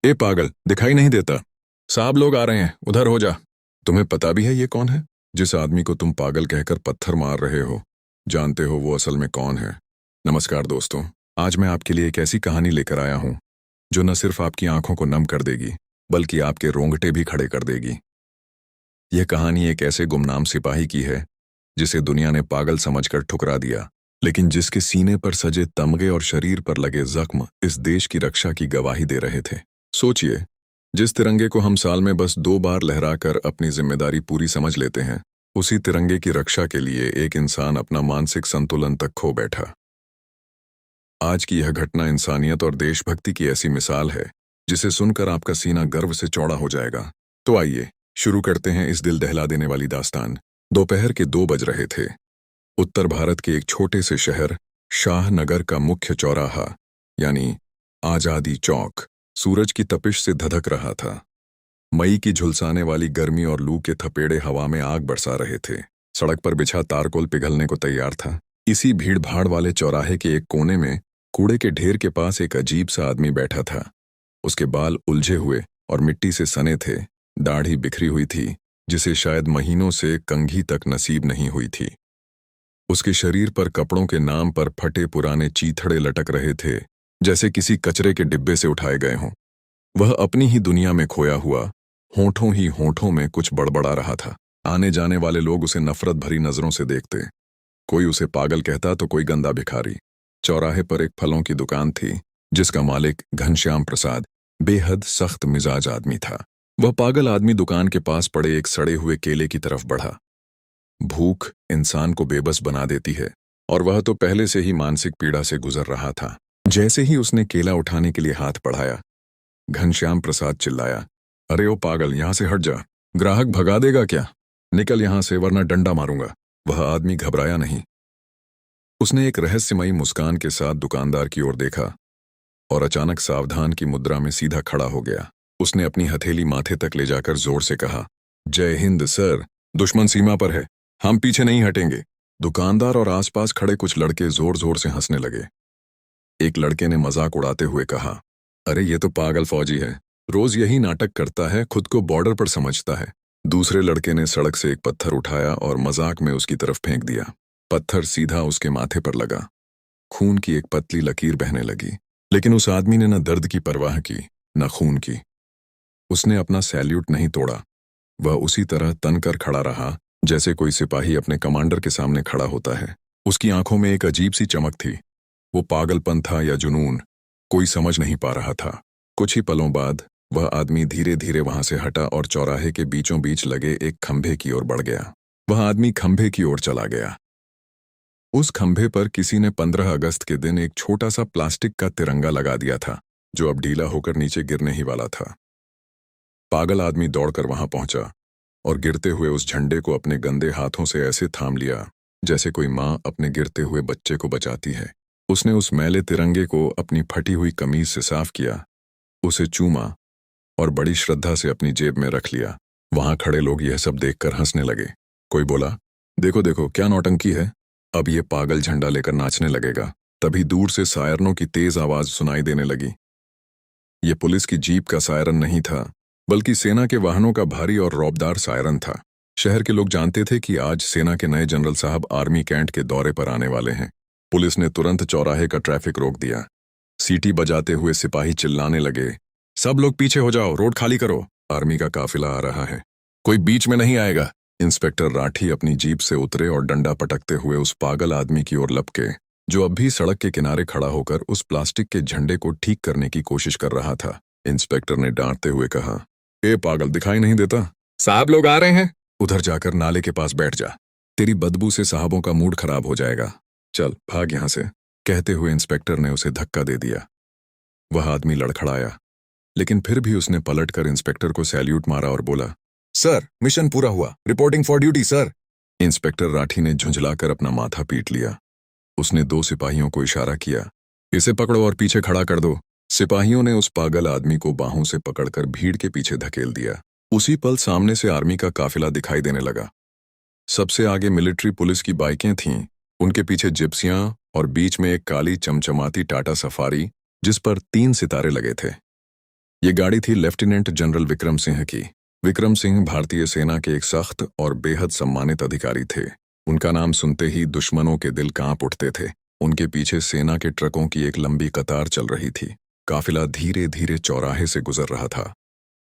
ए पागल, दिखाई नहीं देता? साहब लोग आ रहे हैं, उधर हो जा। तुम्हें पता भी है ये कौन है? जिस आदमी को तुम पागल कहकर पत्थर मार रहे हो, जानते हो वो असल में कौन है? नमस्कार दोस्तों, आज मैं आपके लिए एक ऐसी कहानी लेकर आया हूं जो न सिर्फ आपकी आंखों को नम कर देगी, बल्कि आपके रोंगटे भी खड़े कर देगी। यह कहानी एक ऐसे गुमनाम सिपाही की है जिसे दुनिया ने पागल समझकर ठुकरा दिया, लेकिन जिसके सीने पर सजे तमगे और शरीर पर लगे जख्म इस देश की रक्षा की गवाही दे रहे थे। सोचिए, जिस तिरंगे को हम साल में बस 2 बार लहराकर अपनी जिम्मेदारी पूरी समझ लेते हैं, उसी तिरंगे की रक्षा के लिए एक इंसान अपना मानसिक संतुलन तक खो बैठा। आज की यह घटना इंसानियत और देशभक्ति की ऐसी मिसाल है जिसे सुनकर आपका सीना गर्व से चौड़ा हो जाएगा। तो आइए शुरू करते हैं इस दिल दहला देने वाली दास्तान। दोपहर के 2 बज रहे थे। उत्तर भारत के एक छोटे से शहर शाहनगर का मुख्य चौराहा यानी आजादी चौक सूरज की तपिश से धधक रहा था। मई की झुलसाने वाली गर्मी और लू के थपेड़े हवा में आग बरसा रहे थे। सड़क पर बिछा तारकोल पिघलने को तैयार था। इसी भीड़ भाड़ वाले चौराहे के एक कोने में कूड़े के ढेर के पास एक अजीब सा आदमी बैठा था। उसके बाल उलझे हुए और मिट्टी से सने थे, दाढ़ी बिखरी हुई थी जिसे शायद महीनों से कंघी तक नसीब नहीं हुई थी। उसके शरीर पर कपड़ों के नाम पर फटे पुराने चीथड़े लटक रहे थे, जैसे किसी कचरे के डिब्बे से उठाए गए हों। वह अपनी ही दुनिया में खोया हुआ, होठों ही होठों में कुछ बड़बड़ा रहा था। आने जाने वाले लोग उसे नफरत भरी नजरों से देखते। कोई उसे पागल कहता तो कोई गंदा भिखारी। चौराहे पर एक फलों की दुकान थी जिसका मालिक घनश्याम प्रसाद बेहद सख्त मिजाज आदमी था। वह पागल आदमी दुकान के पास पड़े एक सड़े हुए केले की तरफ बढ़ा। भूख इंसान को बेबस बना देती है और वह तो पहले से ही मानसिक पीड़ा से गुजर रहा था। जैसे ही उसने केला उठाने के लिए हाथ बढ़ाया, घनश्याम प्रसाद चिल्लाया, अरे ओ पागल, यहां से हट जा। ग्राहक भगा देगा क्या? निकल यहां से वरना डंडा मारूंगा। वह आदमी घबराया नहीं। उसने एक रहस्यमयी मुस्कान के साथ दुकानदार की ओर देखा और अचानक सावधान की मुद्रा में सीधा खड़ा हो गया। उसने अपनी हथेली माथे तक ले जाकर जोर से कहा, जय हिंद सर, दुश्मन सीमा पर है, हम पीछे नहीं हटेंगे। दुकानदार और आसपास खड़े कुछ लड़के जोर जोर से हंसने लगे। एक लड़के ने मजाक उड़ाते हुए कहा, अरे ये तो पागल फौजी है, रोज यही नाटक करता है, खुद को बॉर्डर पर समझता है। दूसरे लड़के ने सड़क से एक पत्थर उठाया और मजाक में उसकी तरफ फेंक दिया। पत्थर सीधा उसके माथे पर लगा। खून की एक पतली लकीर बहने लगी, लेकिन उस आदमी ने न दर्द की परवाह की न खून की। उसने अपना सैल्यूट नहीं तोड़ा। वह उसी तरह तनकर खड़ा रहा जैसे कोई सिपाही अपने कमांडर के सामने खड़ा होता है। उसकी आंखों में एक अजीब सी चमक थी। वो पागलपन था या जुनून, कोई समझ नहीं पा रहा था। कुछ ही पलों बाद वह आदमी धीरे धीरे वहां से हटा और चौराहे के बीचों बीच लगे एक खंभे की ओर बढ़ गया। वह आदमी खंभे की ओर चला गया। उस खंभे पर किसी ने 15 अगस्त के दिन एक छोटा सा प्लास्टिक का तिरंगा लगा दिया था जो अब ढीला होकर नीचे गिरने ही वाला था। पागल आदमी दौड़कर वहां पहुंचा और गिरते हुए उस झंडे को अपने गंदे हाथों से ऐसे थाम लिया जैसे कोई माँ अपने गिरते हुए बच्चे को बचाती है। उसने उस मैले तिरंगे को अपनी फटी हुई कमीज से साफ किया, उसे चूमा और बड़ी श्रद्धा से अपनी जेब में रख लिया। वहां खड़े लोग यह सब देखकर हंसने लगे। कोई बोला, देखो देखो क्या नौटंकी है, अब ये पागल झंडा लेकर नाचने लगेगा। तभी दूर से सायरनों की तेज आवाज सुनाई देने लगी। ये पुलिस की जीप का सायरन नहीं था, बल्कि सेना के वाहनों का भारी और रौबदार सायरन था। शहर के लोग जानते थे कि आज सेना के नए जनरल साहब आर्मी कैंट के दौरे पर आने वाले हैं। पुलिस ने तुरंत चौराहे का ट्रैफिक रोक दिया। सीटी बजाते हुए सिपाही चिल्लाने लगे, सब लोग पीछे हो जाओ, रोड खाली करो, आर्मी का काफिला आ रहा है, कोई बीच में नहीं आएगा। इंस्पेक्टर राठी अपनी जीप से उतरे और डंडा पटकते हुए उस पागल आदमी की ओर लपके जो अब भी सड़क के किनारे खड़ा होकर उस प्लास्टिक के झंडे को ठीक करने की कोशिश कर रहा था। इंस्पेक्टर ने डांटते हुए कहा, ए पागल, दिखाई नहीं देता? साहब लोग आ रहे हैं, उधर जाकर नाले के पास बैठ जा, तेरी बदबू से साहबों का मूड खराब हो जाएगा, चल भाग यहां से। कहते हुए इंस्पेक्टर ने उसे धक्का दे दिया। वह आदमी लड़खड़ाया, लेकिन फिर भी उसने पलटकर इंस्पेक्टर को सैल्यूट मारा और बोला, सर मिशन पूरा हुआ, reporting for duty sir. Inspector Rathi ने झुंझलाकर अपना माथा पीट लिया। उसने 2 सिपाहियों को इशारा किया, इसे पकड़ो और पीछे खड़ा कर दो। सिपाहियों ने उस पागल आदमी को बाहों से पकड़कर भीड़ के पीछे धकेल दिया। उसी पल सामने से आर्मी का काफिला दिखाई देने लगा। सबसे आगे मिलिट्री पुलिस की बाइकें थीं, उनके पीछे जिप्सियां और बीच में एक काली चमचमाती टाटा सफारी जिस पर 3 सितारे लगे थे। ये गाड़ी थी लेफ्टिनेंट जनरल विक्रम सिंह की। विक्रम सिंह भारतीय सेना के एक सख्त और बेहद सम्मानित अधिकारी थे। उनका नाम सुनते ही दुश्मनों के दिल कांप उठते थे। उनके पीछे सेना के ट्रकों की एक लंबी कतार चल रही थी। काफिला धीरे धीरे चौराहे से गुजर रहा था।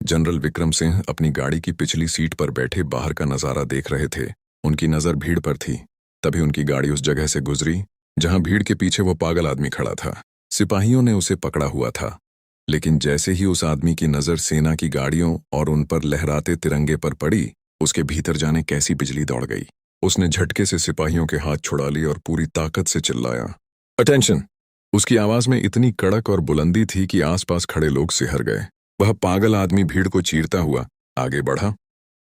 जनरल विक्रम सिंह अपनी गाड़ी की पिछली सीट पर बैठे बाहर का नजारा देख रहे थे। उनकी नजर भीड़ पर थी। तभी उनकी गाड़ी उस जगह से गुजरी जहां भीड़ के पीछे वो पागल आदमी खड़ा था। सिपाहियों ने उसे पकड़ा हुआ था, लेकिन जैसे ही उस आदमी की नजर सेना की गाड़ियों और उन पर लहराते तिरंगे पर पड़ी, उसके भीतर जाने कैसी बिजली दौड़ गई। उसने झटके से सिपाहियों के हाथ छुड़ा लिए और पूरी ताकत से चिल्लाया, अटेंशन। उसकी आवाज में इतनी कड़क और बुलंदी थी कि आसपास खड़े लोग सिहर गए। वह पागल आदमी भीड़ को चीरता हुआ आगे बढ़ा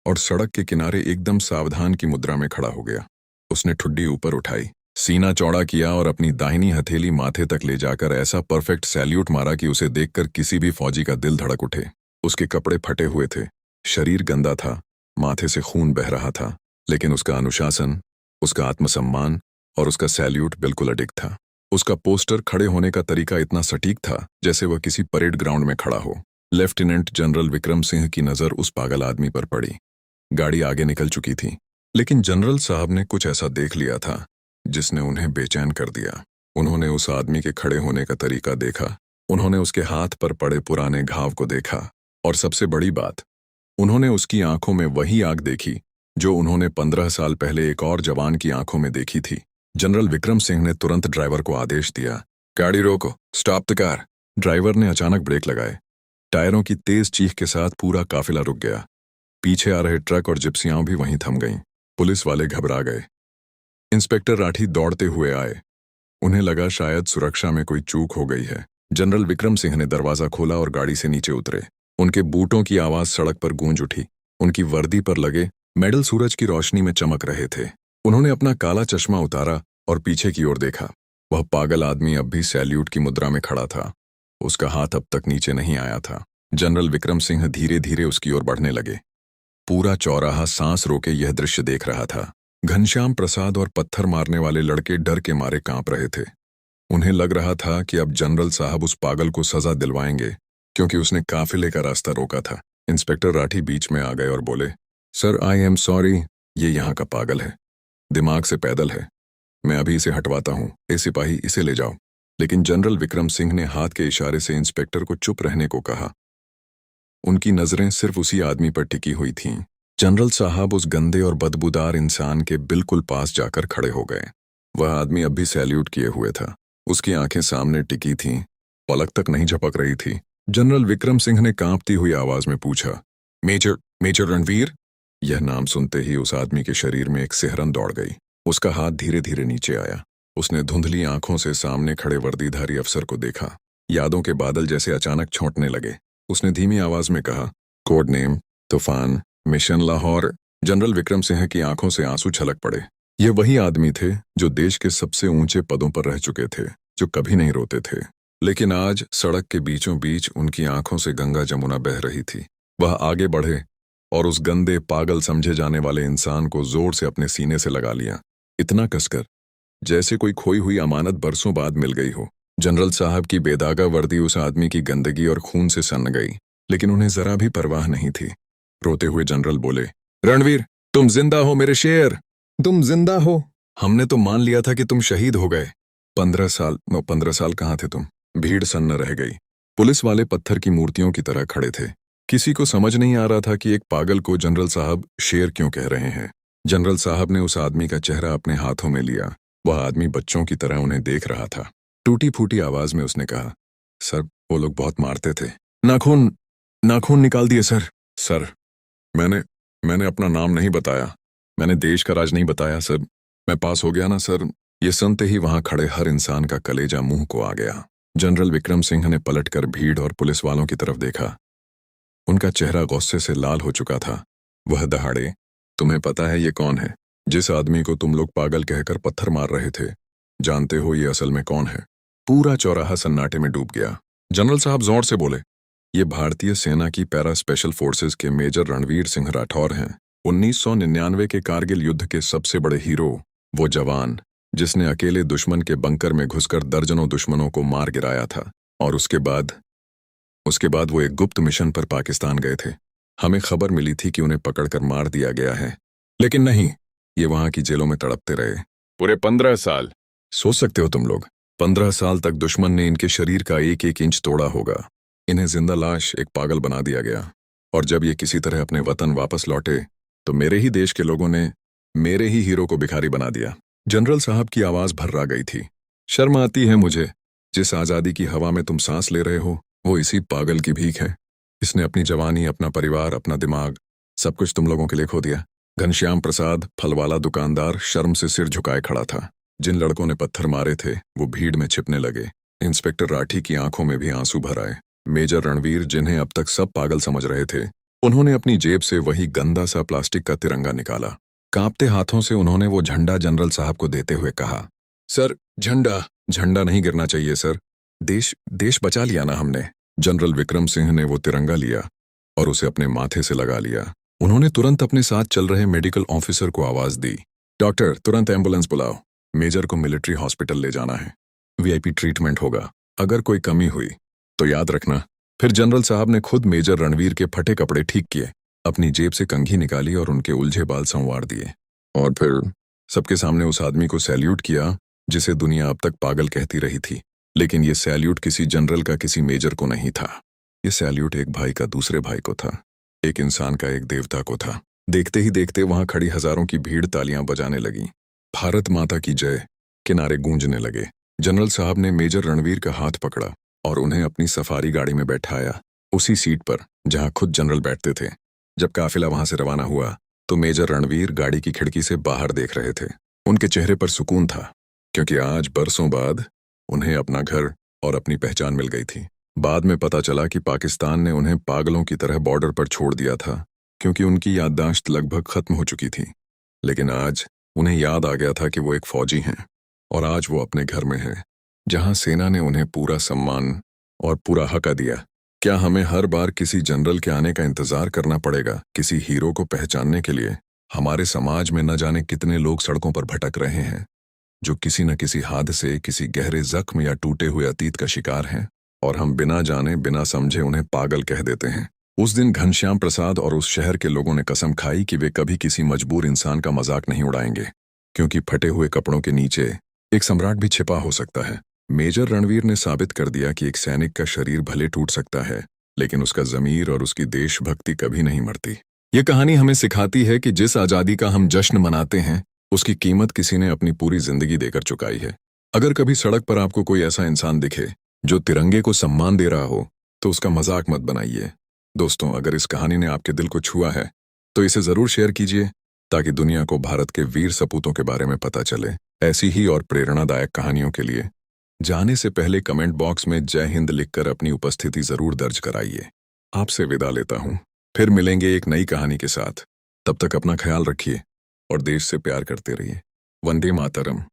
और सड़क के किनारे एकदम सावधान की मुद्रा में खड़ा हो गया। उसने ठुड्डी ऊपर उठाई, सीना चौड़ा किया और अपनी दाहिनी हथेली माथे तक ले जाकर ऐसा परफेक्ट सैल्यूट मारा कि उसे देखकर किसी भी फौजी का दिल धड़क उठे। उसके कपड़े फटे हुए थे, शरीर गंदा था, माथे से खून बह रहा था, लेकिन उसका अनुशासन, उसका आत्मसम्मान और उसका सैल्यूट बिल्कुल अडिग था। उसका पोस्टर खड़े होने का तरीका इतना सटीक था जैसे वह किसी परेड ग्राउंड में खड़ा हो। लेफ्टिनेंट जनरल विक्रम सिंह की नजर उस पागल आदमी पर पड़ी। गाड़ी आगे निकल चुकी थी, लेकिन जनरल साहब ने कुछ ऐसा देख लिया था जिसने उन्हें बेचैन कर दिया। उन्होंने उस आदमी के खड़े होने का तरीका देखा, उन्होंने उसके हाथ पर पड़े पुराने घाव को देखा, और सबसे बड़ी बात, उन्होंने उसकी आंखों में वही आग देखी जो उन्होंने 15 साल पहले एक और जवान की आंखों में देखी थी। जनरल विक्रम सिंह ने तुरंत ड्राइवर को आदेश दिया, गाड़ी रोको, स्टॉप द कार। ड्राइवर ने अचानक ब्रेक लगाए। टायरों की तेज चीख के साथ पूरा काफिला रुक गया। पीछे आ रहे ट्रक और जिप्सियां भी वहीं थम गईं। पुलिस वाले घबरा गए। इंस्पेक्टर राठी दौड़ते हुए आए। उन्हें लगा शायद सुरक्षा में कोई चूक हो गई है। जनरल विक्रम सिंह ने दरवाजा खोला और गाड़ी से नीचे उतरे। उनके बूटों की आवाज सड़क पर गूंज उठी। उनकी वर्दी पर लगे मेडल सूरज की रोशनी में चमक रहे थे। उन्होंने अपना काला चश्मा उतारा और पीछे की ओर देखा। वह पागल आदमी अब भी सैल्यूट की मुद्रा में खड़ा था। उसका हाथ अब तक नीचे नहीं आया था। जनरल विक्रम सिंह धीरे धीरे उसकी ओर बढ़ने लगे। पूरा चौराहा सांस रोके यह दृश्य देख रहा था। घनश्याम प्रसाद और पत्थर मारने वाले लड़के डर के मारे कांप रहे थे। उन्हें लग रहा था कि अब जनरल साहब उस पागल को सजा दिलवाएंगे, क्योंकि उसने काफिले का रास्ता रोका था। इंस्पेक्टर राठी बीच में आ गए और बोले, सर आई एम सॉरी, ये यहाँ का पागल है, दिमाग से पैदल है, मैं अभी इसे हटवाता हूँ, ए सिपाही इसे ले जाओ। लेकिन जनरल विक्रम सिंह ने हाथ के इशारे से इंस्पेक्टर को चुप रहने को कहा। उनकी नजरें सिर्फ उसी आदमी पर टिकी हुई थीं। जनरल साहब उस गंदे और बदबूदार इंसान के बिल्कुल पास जाकर खड़े हो गए। वह आदमी अब भी सैल्यूट किए हुए था। उसकी आंखें सामने टिकी थीं, पलक तक नहीं झपक रही थी। जनरल विक्रम सिंह ने कांपती हुई आवाज में पूछा, मेजर मेजर रणवीर? यह नाम सुनते ही उस आदमी के शरीर में एक सिहरन दौड़ गई। उसका हाथ धीरे धीरे नीचे आया। उसने धुंधली आंखों से सामने खड़े वर्दीधारी अफसर को देखा। यादों के बादल जैसे अचानक छौंटने लगे। उसने धीमी आवाज में कहा, कोड नेम तूफान, मिशन लाहौर। जनरल विक्रम सिंह की आंखों से आंसू छलक पड़े। ये वही आदमी थे जो देश के सबसे ऊंचे पदों पर रह चुके थे, जो कभी नहीं रोते थे। लेकिन आज सड़क के बीचों बीच उनकी आंखों से गंगा जमुना बह रही थी। वह आगे बढ़े और उस गंदे पागल समझे जाने वाले इंसान को जोर से अपने सीने से लगा लिया, इतना कसकर जैसे कोई खोई हुई अमानत बरसों बाद मिल गई हो। जनरल साहब की बेदागा वर्दी उस आदमी की गंदगी और खून से सन्न गई, लेकिन उन्हें जरा भी परवाह नहीं थी। रोते हुए जनरल बोले, रणवीर तुम जिंदा हो मेरे शेर, तुम जिंदा हो। हमने तो मान लिया था कि तुम शहीद हो गए। 15 साल कहाँ थे तुम? भीड़ सन्न रह गई। पुलिस वाले पत्थर की मूर्तियों की तरह खड़े थे। किसी को समझ नहीं आ रहा था कि एक पागल को जनरल साहब शेर क्यों कह रहे हैं। जनरल साहब ने उस आदमी का चेहरा अपने हाथों में लिया। वह आदमी बच्चों की तरह उन्हें देख रहा था। टूटी फूटी आवाज में उसने कहा, सर वो लोग बहुत मारते थे, नाखून नाखून निकाल दिए सर। सर मैंने अपना नाम नहीं बताया, मैंने देश का राज नहीं बताया सर, मैं पास हो गया ना सर। ये सुनते ही वहां खड़े हर इंसान का कलेजा मुंह को आ गया। जनरल विक्रम सिंह ने पलटकर भीड़ और पुलिस वालों की तरफ देखा। उनका चेहरा गुस्से से लाल हो चुका था। वह दहाड़े, तुम्हें पता है ये कौन है? जिस आदमी को तुम लोग पागल कहकर पत्थर मार रहे थे, जानते हो ये असल में कौन है? पूरा चौराहा सन्नाटे में डूब गया। जनरल साहब जोर से बोले, ये भारतीय सेना की पैरा स्पेशल फोर्सेस के मेजर रणवीर सिंह राठौर हैं। 1999 के कारगिल युद्ध के सबसे बड़े हीरो, वो जवान जिसने अकेले दुश्मन के बंकर में घुसकर दर्जनों दुश्मनों को मार गिराया था और उसके बाद उसके बाद वो एक गुप्त मिशन पर पाकिस्तान गए थे। हमें खबर मिली थी कि उन्हें पकड़कर मार दिया गया है, लेकिन नहीं, ये वहां की जेलों में तड़पते रहे पूरे 15 साल। सोच सकते हो तुम लोग, 15 साल तक दुश्मन ने इनके शरीर का एक एक इंच तोड़ा होगा। इन्हें जिंदा लाश, एक पागल बना दिया गया। और जब ये किसी तरह अपने वतन वापस लौटे तो मेरे ही देश के लोगों ने मेरे ही हीरो को भिखारी बना दिया। जनरल साहब की आवाज भर्रा गई थी। शर्म आती है मुझे। जिस आजादी की हवा में तुम सांस ले रहे हो वो इसी पागल की भीख है। इसने अपनी जवानी, अपना परिवार, अपना दिमाग, सब कुछ तुम लोगों के लिए खो दिया। घनश्याम प्रसाद, फल वाला दुकानदार, शर्म से सिर झुकाए खड़ा था। जिन लड़कों ने पत्थर मारे थे वो भीड़ में छिपने लगे। इंस्पेक्टर राठी की आंखों में भी आंसू भर आए। मेजर रणवीर, जिन्हें अब तक सब पागल समझ रहे थे, उन्होंने अपनी जेब से वही गंदा सा प्लास्टिक का तिरंगा निकाला। कांपते हाथों से उन्होंने वो झंडा जनरल साहब को देते हुए कहा, सर, झंडा नहीं गिरना चाहिए सर। देश बचा लिया ना हमने। जनरल विक्रम सिंह ने वो तिरंगा लिया और उसे अपने माथे से लगा लिया। उन्होंने तुरंत अपने साथ चल रहे मेडिकल ऑफिसर को आवाज दी, डॉक्टर, तुरंत एम्बुलेंस बुलाओ। मेजर को मिलिट्री हॉस्पिटल ले जाना है। वीआईपी ट्रीटमेंट होगा। अगर कोई कमी हुई तो याद रखना। फिर जनरल साहब ने खुद मेजर रणवीर के फटे कपड़े ठीक किए, अपनी जेब से कंघी निकाली और उनके उलझे बाल संवार दिए। और फिर सबके सामने उस आदमी को सैल्यूट किया जिसे दुनिया अब तक पागल कहती रही थी। लेकिन ये सैल्यूट किसी जनरल का किसी मेजर को नहीं था। ये सैल्यूट एक भाई का दूसरे भाई को था, एक इंसान का एक देवता को था। देखते ही देखते वहां खड़ी हजारों की भीड़ तालियां बजाने लगी। भारत माता की जय के नारे गूंजने लगे। जनरल साहब ने मेजर रणवीर का हाथ पकड़ा और उन्हें अपनी सफारी गाड़ी में बैठाया, उसी सीट पर जहां खुद जनरल बैठते थे। जब काफिला वहां से रवाना हुआ तो मेजर रणवीर गाड़ी की खिड़की से बाहर देख रहे थे। उनके चेहरे पर सुकून था, क्योंकि आज बरसों बाद उन्हें अपना घर और अपनी पहचान मिल गई थी। बाद में पता चला कि पाकिस्तान ने उन्हें पागलों की तरह बॉर्डर पर छोड़ दिया था, क्योंकि उनकी याददाश्त लगभग खत्म हो चुकी थी। लेकिन आज उन्हें याद आ गया था कि वो एक फौजी हैं, और आज वो अपने घर में हैं, जहां सेना ने उन्हें पूरा सम्मान और पूरा हक दिया। क्या हमें हर बार किसी जनरल के आने का इंतजार करना पड़ेगा किसी हीरो को पहचानने के लिए? हमारे समाज में न जाने कितने लोग सड़कों पर भटक रहे हैं, जो किसी न किसी हादसे, किसी गहरे जख्म या टूटे हुए अतीत का शिकार हैं, और हम बिना जाने बिना समझे उन्हें पागल कह देते हैं। उस दिन घनश्याम प्रसाद और उस शहर के लोगों ने कसम खाई कि वे कभी किसी मजबूर इंसान का मजाक नहीं उड़ाएंगे, क्योंकि फटे हुए कपड़ों के नीचे एक सम्राट भी छिपा हो सकता है। मेजर रणवीर ने साबित कर दिया कि एक सैनिक का शरीर भले टूट सकता है, लेकिन उसका जमीर और उसकी देशभक्ति कभी नहीं मरती। ये कहानी हमें सिखाती है कि जिस आजादी का हम जश्न मनाते हैं उसकी कीमत किसी ने अपनी पूरी जिंदगी देकर चुकाई है। अगर कभी सड़क पर आपको कोई ऐसा इंसान दिखे जो तिरंगे को सम्मान दे रहा हो तो उसका मजाक मत बनाइए। दोस्तों, अगर इस कहानी ने आपके दिल को छुआ है तो इसे जरूर शेयर कीजिए, ताकि दुनिया को भारत के वीर सपूतों के बारे में पता चले। ऐसी ही और प्रेरणादायक कहानियों के लिए जाने से पहले कमेंट बॉक्स में जय हिंद लिखकर अपनी उपस्थिति जरूर दर्ज कराइए। आपसे विदा लेता हूं, फिर मिलेंगे एक नई कहानी के साथ। तब तक अपना ख्याल रखिए और देश से प्यार करते रहिए। वंदे मातरम।